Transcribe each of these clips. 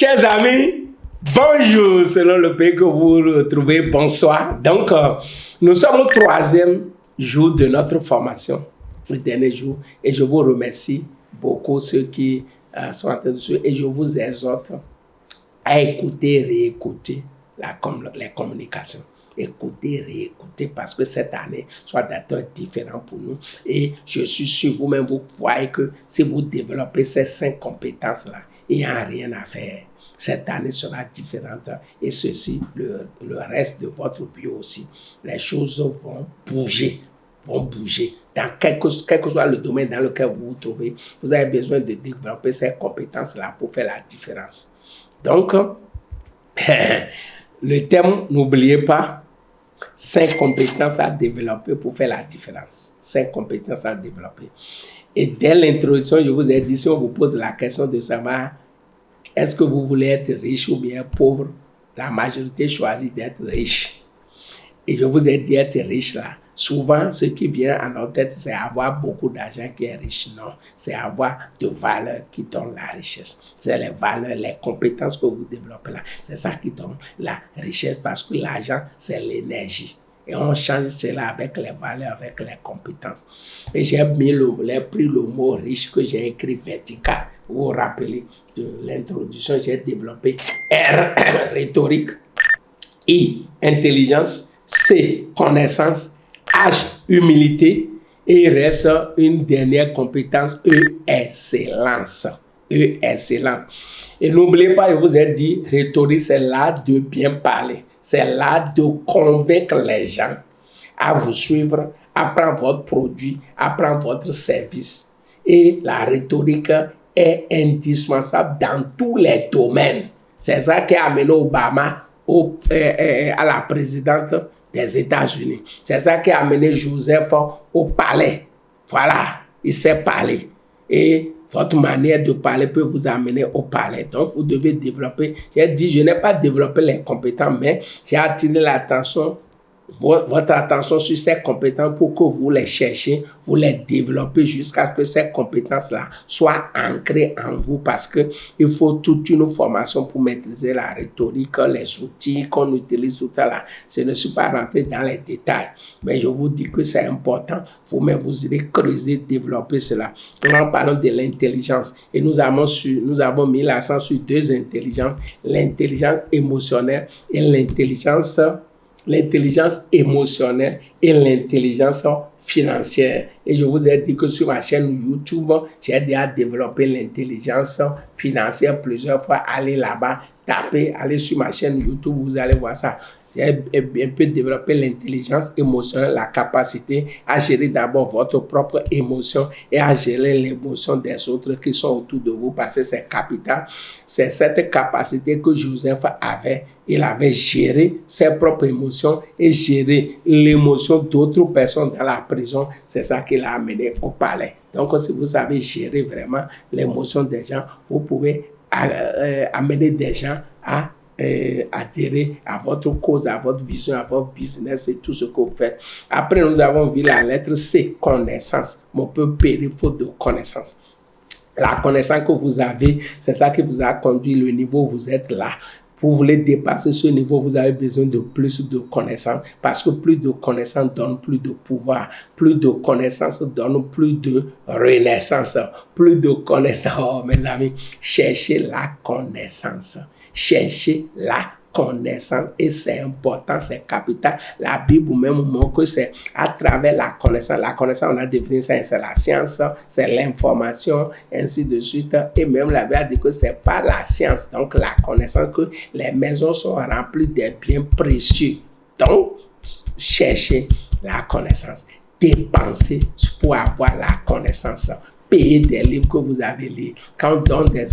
Chers amis, bonjour selon le pays que vous retrouvez, bonsoir. Donc, nous sommes au 3e jour de notre formation, le dernier jour, et je vous remercie beaucoup ceux qui sont en train de suivre et je vous exhorte à écouter, réécouter les communications. Écoutez, réécoutez, parce que cette année soit d'acteurs différents pour nous. Et je suis sûr, vous-même, vous voyez que si vous développez ces 5 compétences-là, il n'y a rien à faire. Cette année sera différente. Et ceci, le reste de votre vie aussi. Les choses vont bouger. Dans quel que soit le domaine dans lequel vous vous trouvez, vous avez besoin de développer ces compétences-là pour faire la différence. Donc, le thème, n'oubliez pas, 5 compétences à développer pour faire la différence. 5 compétences à développer. Et dès l'introduction, je vous ai dit, si on vous pose la question de savoir est-ce que vous voulez être riche ou bien pauvre, la majorité choisit d'être riche. Et je vous ai dit être riche là. Souvent, ce qui vient à notre tête, c'est avoir beaucoup d'argent qui est riche. Non, c'est avoir de valeurs qui donnent la richesse. C'est les valeurs, les compétences que vous développez là. C'est ça qui donne la richesse parce que l'argent, c'est l'énergie. Et on change cela avec les valeurs, avec les compétences. Et j'ai pris le mot riche que j'ai écrit vertical. Vous vous rappelez de l'introduction, j'ai développé R, rhétorique, I, intelligence, C, connaissance, H, humilité, et il reste une dernière compétence, E, excellence. E, excellence. Et n'oubliez pas, je vous ai dit, rhétorique, c'est l'art de bien parler. C'est l'art de convaincre les gens à vous suivre, à prendre votre produit, à prendre votre service. Et la rhétorique est indispensable dans tous les domaines. C'est ça qui a amené Obama à la présidente des États-Unis. C'est ça qui a amené Joseph au palais. Voilà, il sait parler. Et votre manière de parler peut vous amener au palais. Donc, vous devez développer. J'ai dit, je n'ai pas développé les compétences, mais j'ai attiré votre attention sur ces compétences pour que vous les cherchiez, vous les développez jusqu'à ce que ces compétences-là soient ancrées en vous parce qu'il faut toute une formation pour maîtriser la rhétorique, les outils qu'on utilise tout à l'heure. Je ne suis pas rentré dans les détails, mais je vous dis que c'est important. Vous-même, vous irez creuser, développer cela. Nous en parlons de l'intelligence et nous avons mis l'accent sur 2 intelligences, l'intelligence émotionnelle et l'intelligence émotionnelle et l'intelligence financière. Et je vous ai dit que sur ma chaîne YouTube, j'ai déjà développé l'intelligence financière plusieurs fois. Allez là-bas, tapez, allez sur ma chaîne YouTube, vous allez voir ça. J'ai un peu développé l'intelligence émotionnelle, la capacité à gérer d'abord votre propre émotion et à gérer l'émotion des autres qui sont autour de vous parce que c'est capital. C'est cette capacité que Joseph avait. Il avait géré ses propres émotions et géré l'émotion d'autres personnes dans la prison. C'est ça qui l'a amené au palais. Donc, si vous savez gérer vraiment l'émotion des gens, vous pouvez amener des gens à adhérer à votre cause, à votre vision, à votre business et tout ce que vous faites. Après, nous avons vu la lettre C, connaissance. Mon peu périphérique de connaissance. La connaissance que vous avez, c'est ça qui vous a conduit le niveau où vous êtes là. Vous voulez dépasser ce niveau, vous avez besoin de plus de connaissances parce que plus de connaissances donne plus de pouvoir. Plus de connaissances donne plus de renaissance. Plus de connaissances, oh mes amis, cherchez la connaissance. Cherchez la connaissance et c'est important, c'est capital. La Bible même montre que c'est à travers la connaissance. La connaissance, on a défini ça, c'est la science, c'est l'information, ainsi de suite. Et même la Bible dit que c'est pas la science, donc la connaissance, que les maisons sont remplies des biens précieux. Donc, cherchez la connaissance. Dépensez pour avoir la connaissance. Payez des livres que vous avez lus. Quand on donne des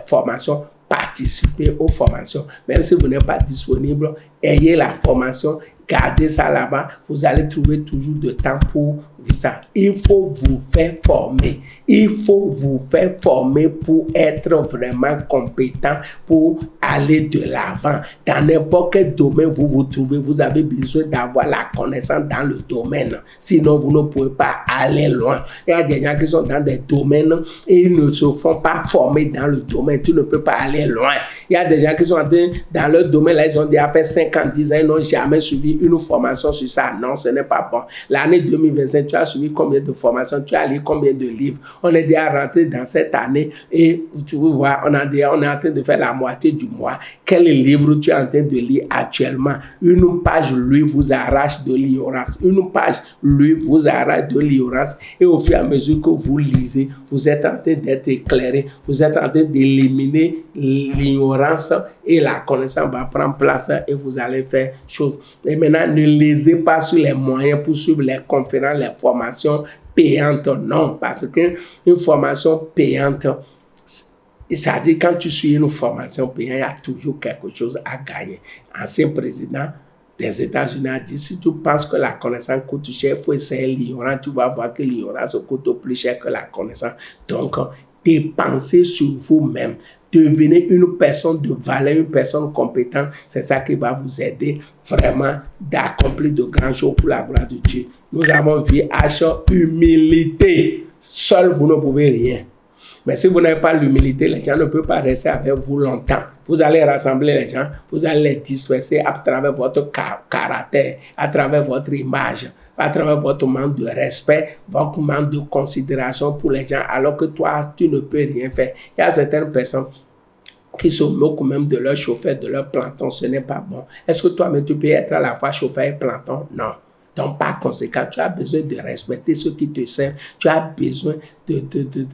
formations, participez aux formations. Même si vous n'êtes pas disponible, ayez la formation, gardez ça là-bas, vous allez trouver toujours de temps pour ça. Il faut vous faire former. Il faut vous faire former pour être vraiment compétent, pour aller de l'avant. Dans n'importe quel domaine vous vous trouvez, vous avez besoin d'avoir la connaissance dans le domaine. Sinon, vous ne pouvez pas aller loin. Il y a des gens qui sont dans des domaines et ils ne se font pas former dans le domaine. Tu ne peux pas aller loin. Il y a des gens qui sont dans leur domaine, là, ils ont déjà fait 5 ans, 10 ans, ils n'ont jamais suivi une formation sur ça. Non, ce n'est pas bon. L'année 2025, tu as suivi combien de formations? Tu as lu combien de livres? On est déjà rentré dans cette année et tu vois, on est en train de faire la moitié du mois. Quel livre tu es en train de lire actuellement? Une page lui vous arrache de l'ignorance. Une page lui vous arrache de l'ignorance. Et au fur et à mesure que vous lisez, vous êtes en train d'être éclairé. Vous êtes en train d'éliminer l'ignorance et la connaissance va prendre place et vous allez faire chose. Et maintenant, ne lisez pas sur les moyens pour suivre les conférences, les formations payantes. Non, parce qu'une formation payante, c'est-à-dire quand tu suis une formation payante, il y a toujours quelque chose à gagner. Ancien président des États-Unis a dit, si tu penses que la connaissance coûte cher, il faut essayer l'ignorance, tu vas voir que l'ignorance coûte plus cher que la connaissance. Donc, dépensez sur vous-même. Devenez une personne de valeur, une personne compétente. C'est ça qui va vous aider vraiment d'accomplir de grands choses pour la gloire de Dieu. Nous avons vu H, humilité. Seul, vous ne pouvez rien. Mais si vous n'avez pas l'humilité, les gens ne peuvent pas rester avec vous longtemps. Vous allez rassembler les gens, vous allez les disperser à travers votre caractère, à travers votre image, à travers votre manque de respect, votre manque de considération pour les gens, alors que toi, tu ne peux rien faire. Il y a certaines personnes qui se moquent même de leur chauffeur, de leur planton. Ce n'est pas bon. Est-ce que toi-même, tu peux être à la fois chauffeur et planton? Non. Donc, par conséquent, tu as besoin de respecter ceux qui te servent. Tu as besoin de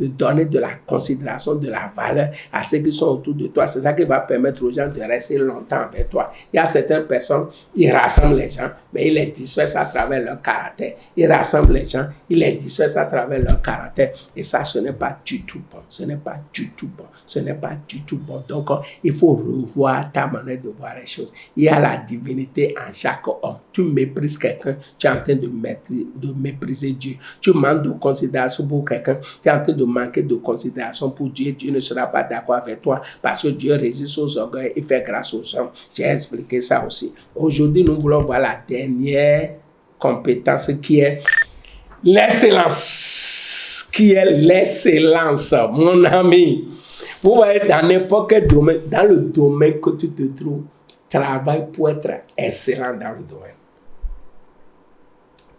donner de la considération, de la valeur à ceux qui sont autour de toi. C'est ça qui va permettre aux gens de rester longtemps avec toi. Il y a certaines personnes, ils rassemblent les gens, mais ils les dispersent à travers leur caractère. Ils rassemblent les gens, ils les dispersent à travers leur caractère. Et ça, ce n'est pas du tout bon. Ce n'est pas du tout bon. Ce n'est pas du tout bon. Donc, il faut revoir ta manière de voir les choses. Il y a la divinité en chaque homme. Tu méprises quelqu'un, tu es en train de mépriser Dieu. Tu manques de considération pour quelqu'un, tu es en train de manquer de considération pour Dieu. Dieu ne sera pas d'accord avec toi parce que Dieu résiste aux orgueils et fait grâce aux hommes. J'ai expliqué ça aussi. Aujourd'hui, nous voulons voir la dernière compétence qui est l'excellence. Qui est l'excellence, mon ami. Vous voyez, dans n'importe quel domaine, dans le domaine que tu te trouves, travaille pour être excellent dans le domaine.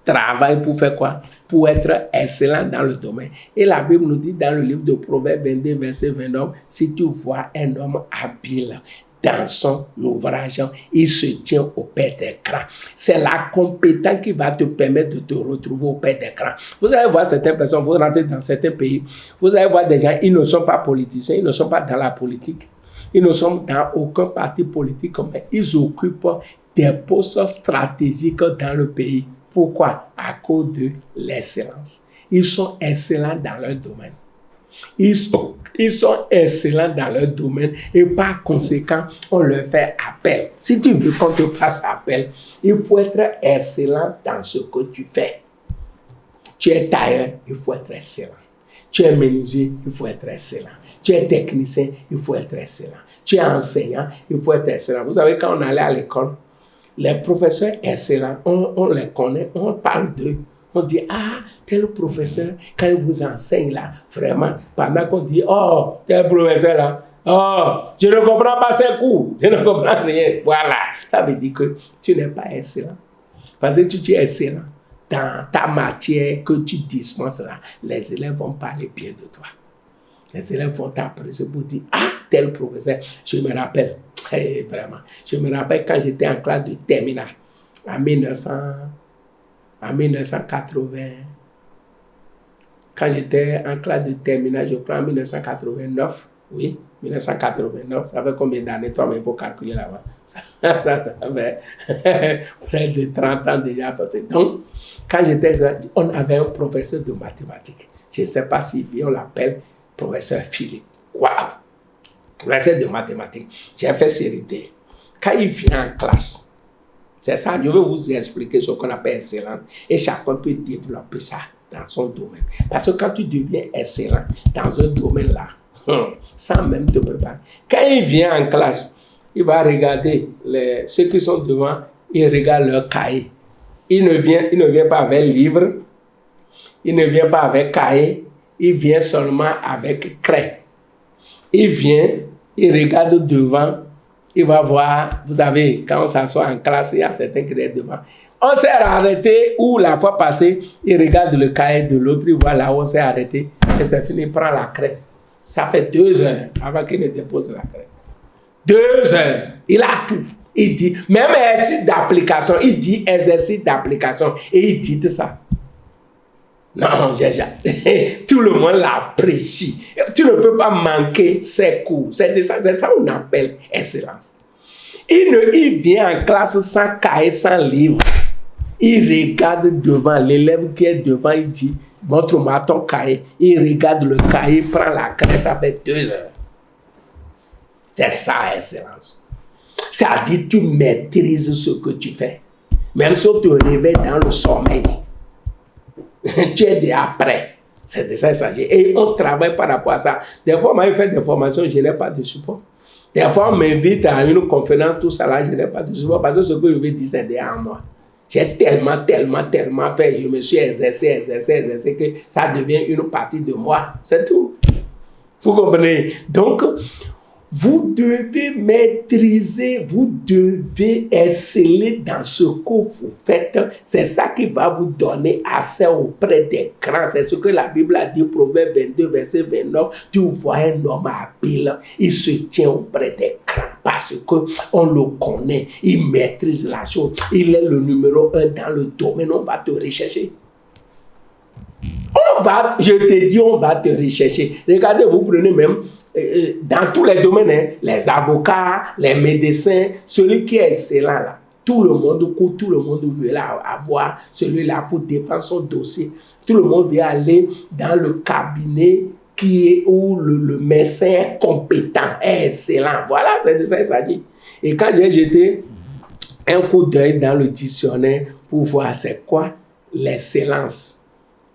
Travaille pour faire quoi? Pour être excellent dans le domaine. Et la Bible nous dit dans le livre de Proverbes 22, verset 29, si tu vois un homme habile dans son ouvrage, il se tient au père d'écran. C'est la compétence qui va te permettre de te retrouver au père d'écran. Vous allez voir certaines personnes, vous rentrez dans certains pays, vous allez voir des gens, ils ne sont pas politiciens, ils ne sont pas dans la politique, ils ne sont dans aucun parti politique, mais ils occupent des postes stratégiques dans le pays. Pourquoi? À cause de l'excellence. Ils sont excellents dans leur domaine. Ils sont excellents dans leur domaine et par conséquent, on leur fait appel. Si tu veux qu'on te fasse appel, il faut être excellent dans ce que tu fais. Tu es tailleur, il faut être excellent. Tu es menuisier, il faut être excellent. Tu es technicien, il faut être excellent. Tu es enseignant, il faut être excellent. Vous savez, quand on allait à l'école, les professeurs excellents, on les connaît, on parle d'eux. On dit, ah, tel professeur, quand il vous enseigne là, vraiment, pendant qu'on dit, oh, tel professeur là, oh, je ne comprends pas ses cours, je ne comprends rien. Voilà, ça veut dire que tu n'es pas excellent. Parce que tu es excellent dans ta matière que tu dispenses là, les élèves vont parler bien de toi. Les élèves vont t'apprécier pour dire, ah, tel professeur, je me rappelle, vraiment, je me rappelle quand j'étais en classe de terminale, en 1980, quand j'étais en classe de terminale, je crois en 1989, oui, 1989, ça fait combien d'années, toi-même, il faut calculer là-bas. Ça fait près de 30 ans déjà passé. Donc, quand j'étais jeune, on avait un professeur de mathématiques. Je ne sais pas si on l'appelle professeur Philippe. Waouh! Professeur de mathématiques. J'ai fait série D. Quand il vient en classe, C'est ça, je vais vous expliquer ce qu'on appelle excellence. Et chacun peut développer ça dans son domaine. Parce que quand tu deviens excellent dans un domaine là, sans même te préparer, quand il vient en classe, il va regarder ceux qui sont devant, il regarde leur cahier. Il ne vient pas avec livre, il ne vient pas avec cahier, il vient seulement avec craie. Il vient, il regarde devant, il va voir, vous savez, quand on s'assoit en classe, il y a certains qui restent devant. On s'est arrêté où la fois passée, il regarde le cahier de l'autre, il voit là où on s'est arrêté, et c'est fini, il prend la craie. Ça fait 2 heures avant qu'il ne dépose la craie. 2 heures, il a tout. Il dit, même exercice d'application, il dit exercice d'application, et il dit tout ça. Non, tout le monde l'apprécie. Tu ne peux pas manquer ses cours. C'est ça qu'on appelle excellence. Il vient en classe sans cahier, sans livre. Il regarde devant l'élève qui est devant, il dit, montre-moi ton cahier. Il regarde le cahier, prend la craie, ça fait 2 heures. C'est ça, excellence. C'est-à-dire, tu maîtrises ce que tu fais. Même si on te réveille dans le sommeil, tu es déjà prêt. C'est de ça qu'il s'agit. Et on travaille par rapport à ça. Des fois, moi, je fais des formations, je n'ai pas de support. Des fois, on m'invite à une conférence, tout ça là, je n'ai pas de support parce que ce que je veux dire, c'est derrière moi. J'ai tellement fait, je me suis exercé que ça devient une partie de moi. C'est tout. Vous comprenez? Donc, vous devez maîtriser, vous devez exceller dans ce que vous faites. C'est ça qui va vous donner accès auprès des grands. C'est ce que la Bible a dit, Proverbe 22, verset 29. Tu vois un homme habile, il se tient auprès des grands parce qu'on le connaît, il maîtrise la chose. Il est le numéro 1 dans le domaine, on va te rechercher. Je te dis, on va te rechercher. Regardez, vous prenez même dans tous les domaines, les avocats, les médecins, celui qui est excellent là, tout le monde court, tout le monde veut avoir celui-là pour défendre son dossier. Tout le monde veut aller dans le cabinet où le médecin est compétent, est excellent. Voilà, c'est de ça qu'il s'agit. Et quand j'ai jeté un coup d'œil dans le dictionnaire pour voir c'est quoi l'excellence,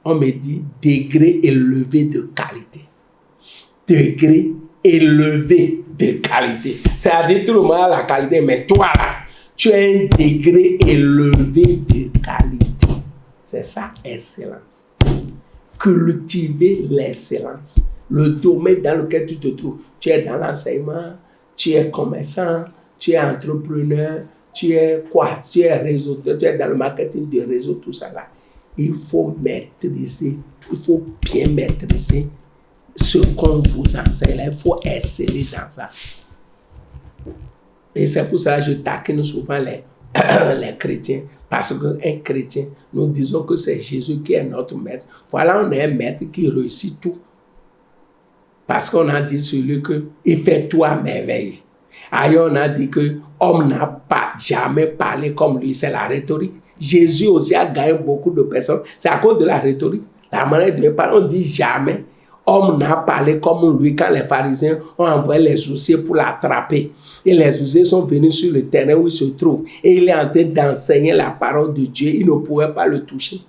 on me dit degré élevé de qualité. Degré élevé de qualité. C'est-à-dire tout le monde a la qualité, mais toi là, tu as un degré élevé de qualité. C'est ça, excellence. Cultiver l'excellence. Le domaine dans lequel tu te trouves. Tu es dans l'enseignement, tu es commerçant, tu es entrepreneur, tu es quoi? Tu es réseau, tu es dans le marketing de réseau, tout ça là. Il faut maîtriser, il faut bien maîtriser ce qu'on vous enseigne. Il faut exceller dans ça. Et c'est pour ça que je taquine souvent les chrétiens. Parce qu'un chrétien, nous disons que c'est Jésus qui est notre maître. Voilà, on a un maître qui réussit tout. Parce qu'on a dit sur lui qu'il fait tout à merveille. Ailleurs, on a dit que l'homme n'a pas jamais parlé comme lui. C'est la rhétorique. Jésus aussi a gagné beaucoup de personnes. C'est à cause de la rhétorique. La manière de parler, on dit jamais. Homme n'a parlé comme lui quand les pharisiens ont envoyé les sorciers pour l'attraper. Et les sorciers sont venus sur le terrain où il se trouve. Et il est en train d'enseigner la parole de Dieu. Il ne pouvait pas le toucher.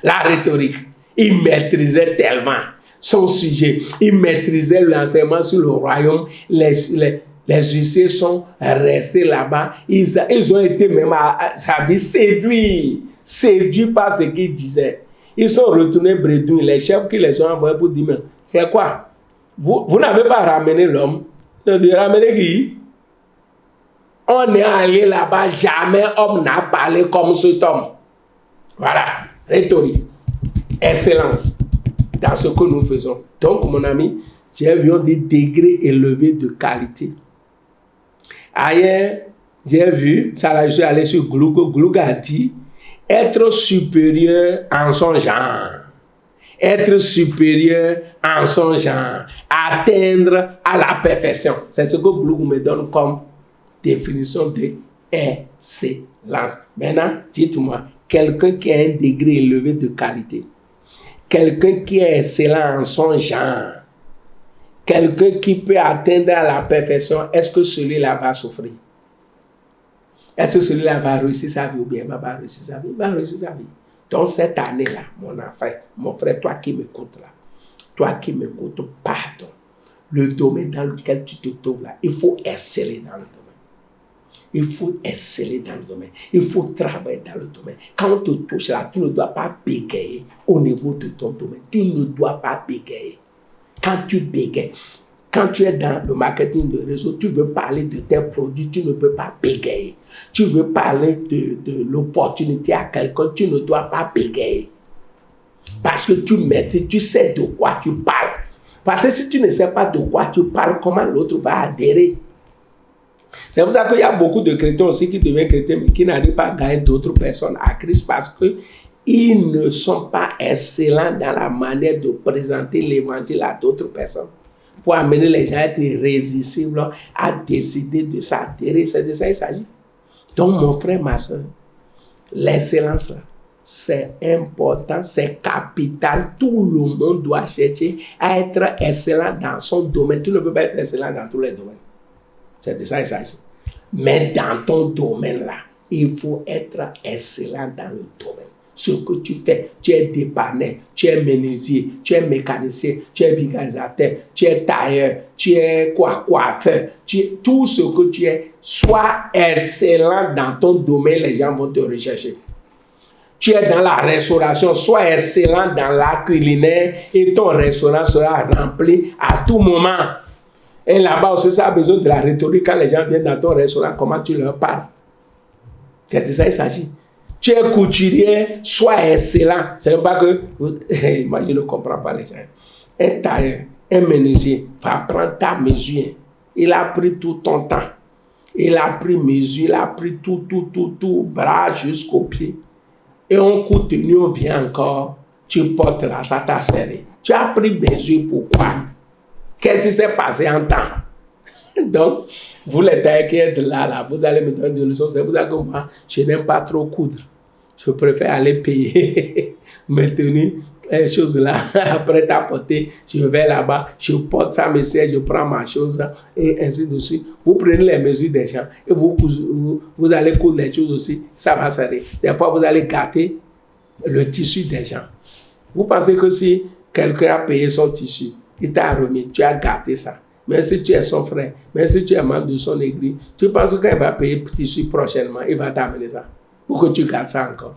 La rhétorique. Il maîtrisait tellement son sujet. Il maîtrisait l'enseignement sur le royaume. Les sorciers sont restés là-bas. Ils ont été même, ça dit, séduits par ce qu'ils disaient. Ils sont retournés bredouilles. Les chefs qui les ont envoyés pour dire, mais c'est quoi? Vous n'avez pas ramené l'homme. Vous avez ramené qui? On est allé là-bas, jamais homme n'a parlé comme cet homme. Voilà, rhétorique, excellence dans ce que nous faisons. Donc, mon ami, j'ai vu des degrés élevés de qualité. Ailleurs, j'ai vu, ça là, je suis allé sur Glug. Glug a dit être supérieur en son genre. Être supérieur en son genre. Atteindre à la perfection. C'est ce que Glug me donne comme définition de excellence. Maintenant, dites-moi, quelqu'un qui a un degré élevé de qualité, quelqu'un qui est excellent en son genre, quelqu'un qui peut atteindre à la perfection, est-ce que celui-là va souffrir? Est-ce que celui-là va réussir sa vie ou bien il va pas réussir sa vie? Il va réussir sa vie. Donc cette année-là, mon frère, toi qui m'écoutes là, toi qui m'écoutes, pardon. Le domaine dans lequel tu te trouves là, il faut exceller dans le domaine. Il faut exceller dans le domaine. Il faut travailler dans le domaine. Quand on te touche là, tu ne dois pas bégayer au niveau de ton domaine. Tu ne dois pas bégayer. Quand tu bégayes, quand tu es dans le marketing de réseau, tu veux parler de tes produits, tu ne peux pas bégayer. Tu veux parler de l'opportunité à quelqu'un, tu ne dois pas bégayer. Parce que tu maîtrises, tu sais de quoi tu parles. Parce que si tu ne sais pas de quoi tu parles, comment l'autre va adhérer? C'est pour ça qu'il y a beaucoup de chrétiens aussi qui deviennent chrétiens, mais qui n'arrivent pas à gagner d'autres personnes à Christ parce qu'ils ne sont pas excellents dans la manière de présenter l'évangile à d'autres personnes. Pour amener les gens à être irrésistibles, à décider de s'adhérer. C'est de ça qu'il s'agit. Donc, mon frère, ma soeur, l'excellence, là, c'est important, c'est capital. Tout le monde doit chercher à être excellent dans son domaine. Tu ne peux pas être excellent dans tous les domaines. C'est de ça qu'il s'agit. Mais dans ton domaine là, il faut être excellent dans le domaine. Ce que tu fais, tu es dépanneur, tu es menuisier, tu es mécanicien, tu es vulgarisateur, tu es tailleur, tu es coiffeur, tout ce que tu es, sois excellent dans ton domaine, les gens vont te rechercher. Tu es dans la restauration, sois excellent dans l'art culinaire et ton restaurant sera rempli à tout moment. Et là-bas aussi, ça a besoin de la rhétorique. Quand les gens viennent dans ton restaurant, comment tu leur parles? C'est de ça qu'il s'agit. Tu es couturier, sois excellent. Ce n'est pas que... Moi, je ne comprends pas les gens. Un tailleur, un menuisier va prendre ta mesure. Il a pris tout ton temps. Il a pris mesure, il a pris tout, bras jusqu'au pied. Et on continue, on vient encore. Tu portes là, ça t'a serré. Tu as pris mesure, pourquoi? Qu'est-ce qui s'est passé en temps? Donc, vous les tailleurs qui êtes là, vous allez me donner des leçons. C'est pour ça que moi, je n'aime pas trop coudre. Je préfère aller payer, maintenir les choses là. Après t'apporter, je vais là-bas, je porte ça, monsieur, je prends ma chose et ainsi de suite. Vous prenez les mesures des gens et vous allez coudre les choses aussi. Ça va serrer. Des fois, vous allez gâter le tissu des gens. Vous pensez que si quelqu'un a payé son tissu, il t'a remis, tu as gâté ça. Mais si tu es son frère, mais si tu es membre de son église, tu penses que quand il va payer le tissu prochainement, il va t'amener ça. Pour que tu gardes ça encore.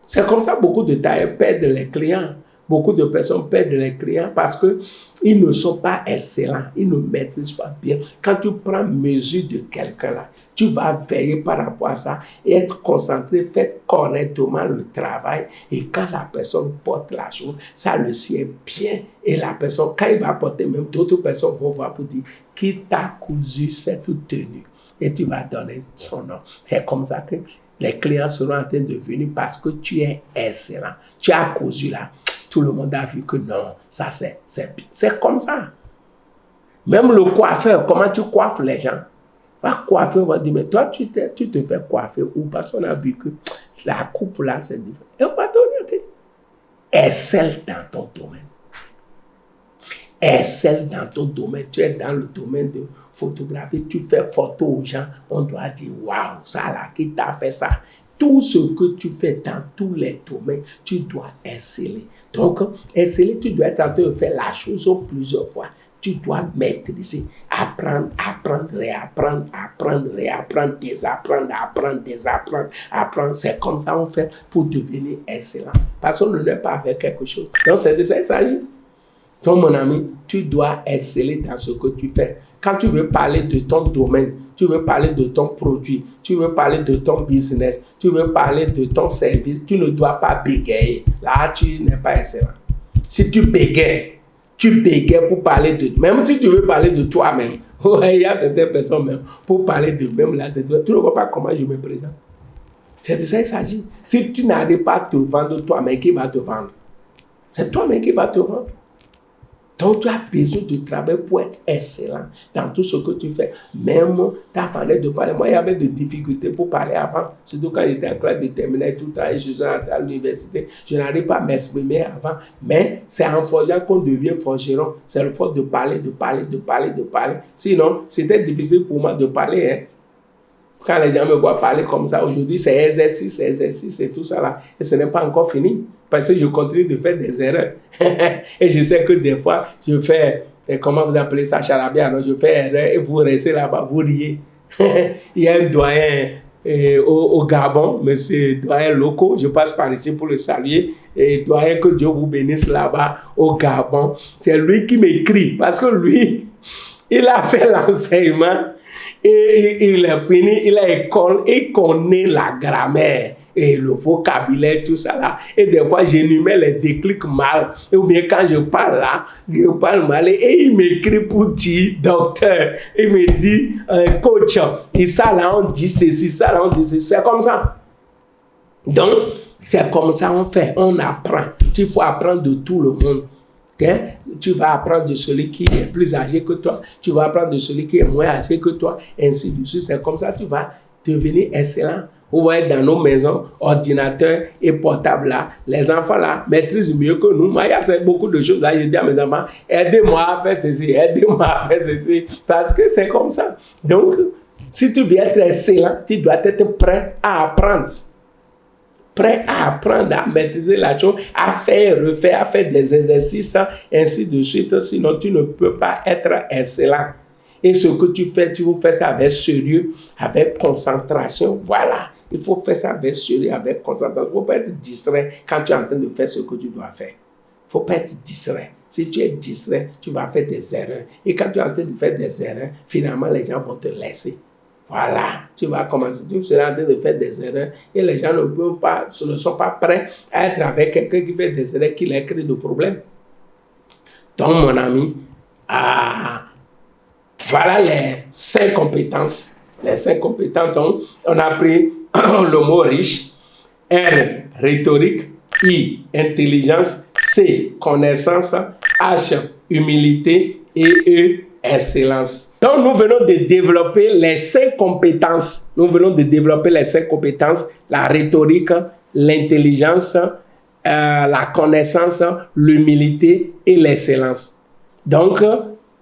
C'est comme ça beaucoup de tailleurs perdent les clients. Beaucoup de personnes perdent les clients parce qu'ils ne sont pas excellents, ils ne maîtrisent pas bien. Quand tu prends mesure de quelqu'un là, tu vas veiller par rapport à ça et être concentré, faire correctement le travail. Et quand la personne porte la chose, ça le sied bien. Et la personne, quand il va porter, même d'autres personnes vont voir pour dire qui t'a cousu cette tenue. Et tu vas donner son nom. C'est comme ça que les clients seront en train de venir parce que tu es excellent. Tu as cousu là. Tout le monde a vu que non, ça c'est comme ça. Même le coiffeur, comment tu coiffes les gens? Le coiffeur va dire, mais toi, tu te fais coiffer ou parce qu'on a vu que la coupe là, c'est différent. Et on va t'orienter. Excelle dans ton domaine. Excelle dans ton domaine. Tu es dans le domaine de photographie, tu fais photo aux gens, on doit dire, waouh, ça là, qui t'a fait ça? Tout ce que tu fais dans tous les domaines, tu dois exceller. Donc, exceller, tu dois être en train de faire la chose plusieurs fois. Tu dois maîtriser, apprendre, réapprendre, apprendre. C'est comme ça qu'on fait pour devenir excellent. Parce qu'on ne l'est pas avec quelque chose. Donc, c'est de ça qu'il s'agit. Donc, mon ami, tu dois exceller dans ce que tu fais. Quand tu veux parler de ton domaine, tu veux parler de ton produit, tu veux parler de ton business, tu veux parler de ton service, tu ne dois pas bégayer. Là, tu n'es pas excellent. Si tu bégayes pour parler de... Même si tu veux parler de toi-même, il y a certaines personnes même, pour parler de même là, tu ne vois pas comment je me présente. C'est de ça qu'il s'agit. Si tu n'arrives pas à te vendre toi-même, qui va te vendre? C'est toi-même qui va te vendre. Donc, tu as besoin de travailler pour être excellent dans tout ce que tu fais. Même, tu as parlé de parler. Moi, il y avait des difficultés pour parler avant. Surtout quand j'étais en classe de terminale, tout le temps, et je suis entré à l'université. Je n'arrive pas à m'exprimer avant. Mais c'est en forgeant qu'on devient forgeron. C'est le fait de parler. Sinon, c'était difficile pour moi de parler. Quand les gens me voient parler comme ça, aujourd'hui, c'est exercice et tout ça là. Et ce n'est pas encore fini. Parce que je continue de faire des erreurs. Et je sais que des fois, je fais, comment vous appelez ça, charabia, non? Je fais erreur et vous restez là-bas, vous riez. Il y a un doyen au Gabon, monsieur doyen Loco, je passe par ici pour le saluer. Et doyen, que Dieu vous bénisse là-bas au Gabon. C'est lui qui m'écrit parce que lui, il a fait l'enseignement et il a fini, il a école et connaît la grammaire et le vocabulaire, tout ça là. Et des fois, j'énumère les déclics mal. Ou bien quand je parle là, je parle mal. Et il m'écrit pour dire, docteur, il me dit, coach, et ça là, on dit ceci, ça là, on dit ceci. C'est comme ça. Donc, c'est comme ça on fait, on apprend. Il faut apprendre de tout le monde. Okay? Tu vas apprendre de celui qui est plus âgé que toi, tu vas apprendre de celui qui est moins âgé que toi, ainsi de suite. C'est comme ça que tu vas devenir excellent. Vous voyez, dans nos maisons, ordinateurs et portables là, les enfants là maîtrisent mieux que nous. Moi, il y a beaucoup de choses là, je dis à mes enfants, aidez-moi à faire ceci, aidez-moi à faire ceci, parce que c'est comme ça. Donc, si tu veux être excellent, tu dois être prêt à apprendre. Prêt à apprendre, à maîtriser la chose, à faire, refaire, à faire des exercices, ainsi de suite. Sinon, tu ne peux pas être excellent. Et ce que tu fais ça avec sérieux, avec concentration. Voilà. Il faut faire ça avec sérieux, avec concentration. Il ne faut pas être distrait quand tu es en train de faire ce que tu dois faire. Il ne faut pas être distrait. Si tu es distrait, tu vas faire des erreurs. Et quand tu es en train de faire des erreurs, finalement, les gens vont te laisser. Voilà, tu vas commencer, tu seras en train de faire des erreurs et les gens ne sont pas prêts à être avec quelqu'un qui fait des erreurs, qui leur crée des problèmes. Donc, mon ami, voilà les 5 compétences. Les 5 compétences, donc, on a pris le mot riche, R, rhétorique, I, intelligence, C, connaissance, H, humilité et E, excellence. Donc, nous venons de développer les 5 compétences. Nous venons de développer les 5 compétences, la rhétorique, l'intelligence, la connaissance, l'humilité et l'excellence. Donc,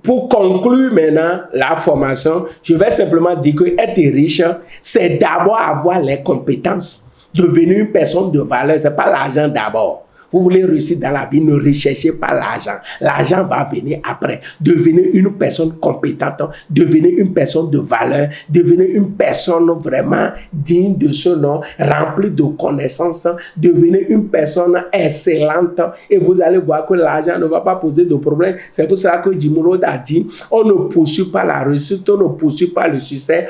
pour conclure maintenant la formation, je vais simplement dire que être riche, c'est d'abord avoir les compétences. Devenir une personne de valeur, ce n'est pas l'argent d'abord. Vous voulez réussir dans la vie, ne recherchez pas l'argent. L'argent va venir après. Devenez une personne compétente, devenez une personne de valeur, devenez une personne vraiment digne de ce nom, remplie de connaissances, devenez une personne excellente et vous allez voir que l'argent ne va pas poser de problème. C'est pour ça que Jim Rohn a dit, on ne poursuit pas la réussite, on ne poursuit pas le succès,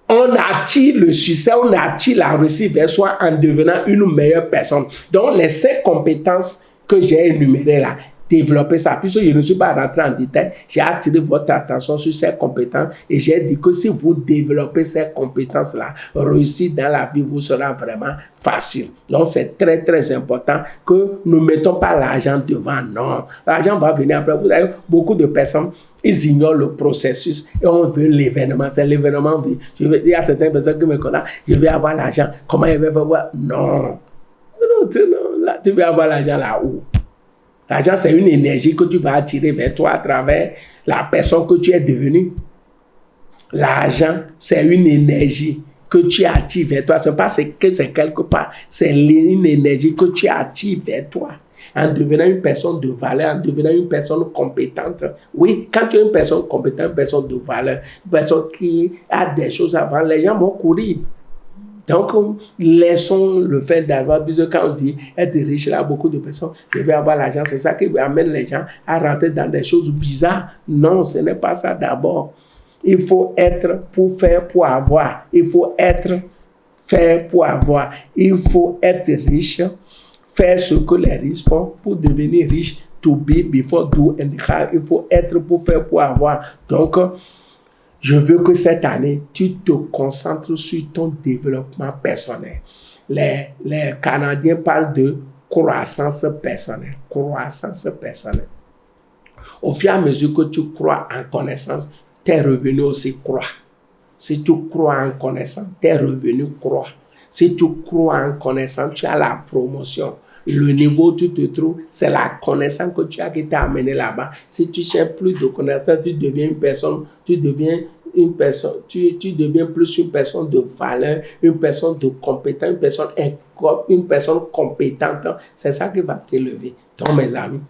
on attire le succès, on attire la réussite vers soi en devenant une meilleure personne. Donc, les 5 compétences que j'ai énumérées là, développer ça. Puisque je ne suis pas rentré en détail, j'ai attiré votre attention sur ces compétences et j'ai dit que si vous développez ces compétences-là, réussir dans la vie vous sera vraiment facile. Donc, c'est très, très important que nous ne mettons pas l'argent devant. Non, l'argent va venir après. Vous avez beaucoup de personnes, ils ignorent le processus et on veut l'événement. C'est l'événement. Il y a certaines personnes qui me connaissent. Je vais avoir l'argent. Comment je vais faire? Non. Là, tu veux avoir l'argent là-haut. L'argent, c'est une énergie que tu vas attirer vers toi à travers la personne que tu es devenue. L'argent, c'est une énergie que tu attires vers toi. Ce n'est pas que c'est quelque part. C'est une énergie que tu attires vers toi. En devenant une personne de valeur, en devenant une personne compétente. Oui, quand tu es une personne compétente, une personne de valeur, une personne qui a des choses à vendre, les gens vont courir. Donc, laissons le fait d'avoir, puisque quand on dit être riche, là, beaucoup de personnes, je vais avoir l'argent, c'est ça qui amène les gens à rentrer dans des choses bizarres. Non, ce n'est pas ça d'abord. Il faut être pour faire, pour avoir. Il faut être faire pour avoir. Il faut être riche, faire ce que les riches font pour devenir riche. To be before do and have. Il faut être pour faire, pour avoir. Donc, je veux que cette année, tu te concentres sur ton développement personnel. Les Canadiens parlent de croissance personnelle. Croissance personnelle. Au fur et à mesure que tu crois en connaissance, tes revenus aussi croient. Si tu crois en connaissance, tes revenus croient. Si tu crois en connaissance, tu as la promotion. Le niveau où tu te trouves, c'est la connaissance que tu as qui t'a amené là-bas. Si tu cherches plus de connaissances, tu deviens une personne, tu deviens une personne, tu deviens plus une personne de valeur, une personne de compétence, une personne compétente. C'est ça qui va t'élever. Donc, mes amis,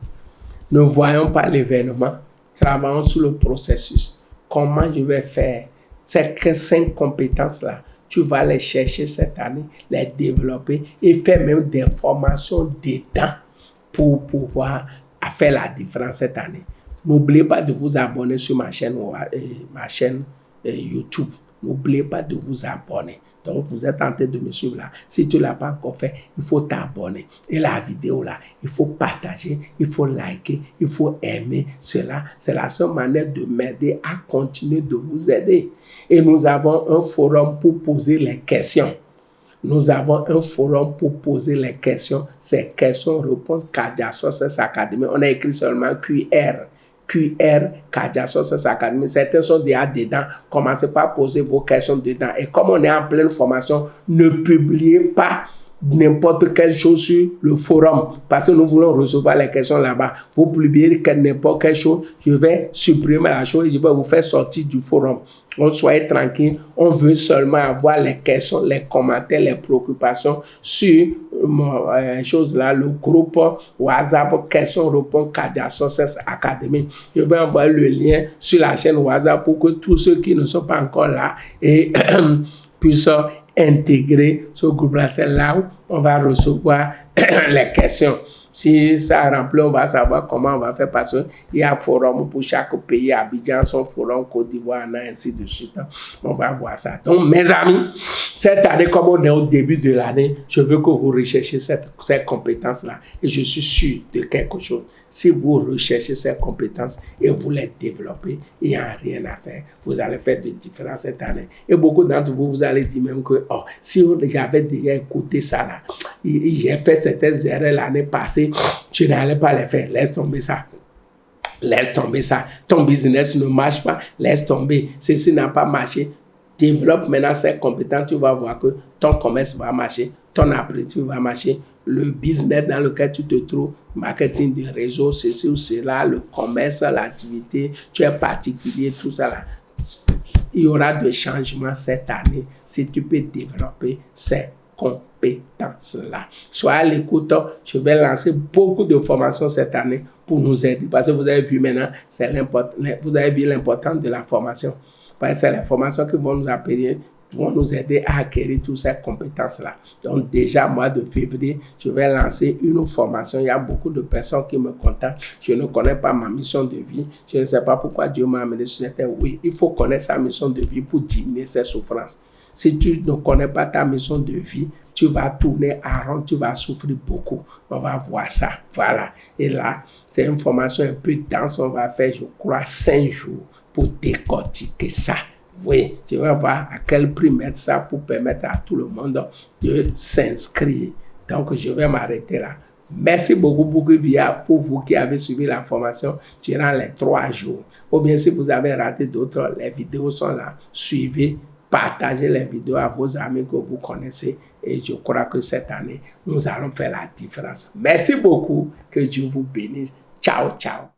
ne voyons pas l'événement, travaillons sur le processus. Comment je vais faire ces 5 compétences-là? Tu vas les chercher cette année, les développer et faire même des formations dedans pour pouvoir faire la différence cette année. N'oubliez pas de vous abonner sur ma chaîne YouTube. N'oubliez pas de vous abonner. Donc, vous êtes en train de me suivre là. Si tu ne l'as pas encore fait, il faut t'abonner. Et la vidéo là, il faut partager, il faut liker, il faut aimer. Cela, c'est la seule manière de m'aider à continuer de vous aider. Et nous avons un forum pour poser les questions. Nous avons un forum pour poser les questions. Ces questions-réponses Kadia Success Academy. On a écrit seulement QR. Kadia Success Academy. Certains sont déjà dedans. Commencez par poser vos questions dedans. Et comme on est en pleine formation, ne publiez pas n'importe quelle chose sur le forum parce que nous voulons recevoir les questions là-bas. Vous publiez n'importe quelle chose, je vais supprimer la chose et je vais vous faire sortir du forum. Donc, soyez tranquille, on veut seulement avoir les questions, les commentaires, les préoccupations sur chose là, le groupe WhatsApp questions-réponses Kadia Success Academy. Je vais envoyer le lien sur la chaîne WhatsApp pour que tous ceux qui ne sont pas encore là et puissent intégrer ce groupe-là. C'est là où on va recevoir les questions. Si ça remplit, on va savoir comment on va faire parce qu'il y a un forum pour chaque pays. Abidjan, son forum, Côte d'Ivoire, ainsi de suite. On va voir ça. Donc, mes amis, cette année, comme on est au début de l'année, je veux que vous recherchiez ces compétences-là. Et je suis sûr de quelque chose. Si vous recherchez ces compétences et vous les développez, il n'y a rien à faire. Vous allez faire de différence cette année. Et beaucoup d'entre vous, vous allez dire même que, oh, si j'avais déjà écouté ça là, j'ai fait certaines erreurs l'année passée, je n'allais pas les faire. Laisse tomber ça. Laisse tomber ça. Ton business ne marche pas. Laisse tomber. Ceci n'a pas marché. Développe maintenant ces compétences. Tu vas voir que ton commerce va marcher. Ton apprenti va marcher. Le business dans lequel tu te trouves, marketing de réseau, ceci ou cela, le commerce, l'activité, tu es particulier, tout ça là. Il y aura des changements cette année si tu peux développer ces compétences-là. Sois à l'écoute, je vais lancer beaucoup de formations cette année pour nous aider. Parce que vous avez vu maintenant, vous avez vu l'importance de la formation. Parce que c'est les formations qui vont nous appeler, vont nous aider à acquérir toutes ces compétences-là. Donc déjà, mois de février, je vais lancer une formation. Il y a beaucoup de personnes qui me contactent. Je ne connais pas ma mission de vie. Je ne sais pas pourquoi Dieu m'a amené sur cette terre. Oui, il faut connaître sa mission de vie pour diminuer ses souffrances. Si tu ne connais pas ta mission de vie, tu vas tourner à rond, tu vas souffrir beaucoup. On va voir ça. Voilà. Et là, c'est une formation un peu dense. On va faire, je crois, 5 jours pour décortiquer ça. Oui, je vais voir à quel prix mettre ça pour permettre à tout le monde de s'inscrire. Donc, je vais m'arrêter là. Merci beaucoup pour vous qui avez suivi la formation durant les 3 jours. Ou bien si vous avez raté d'autres, les vidéos sont là. Suivez, partagez les vidéos à vos amis que vous connaissez. Et je crois que cette année, nous allons faire la différence. Merci beaucoup. Que Dieu vous bénisse. Ciao, ciao.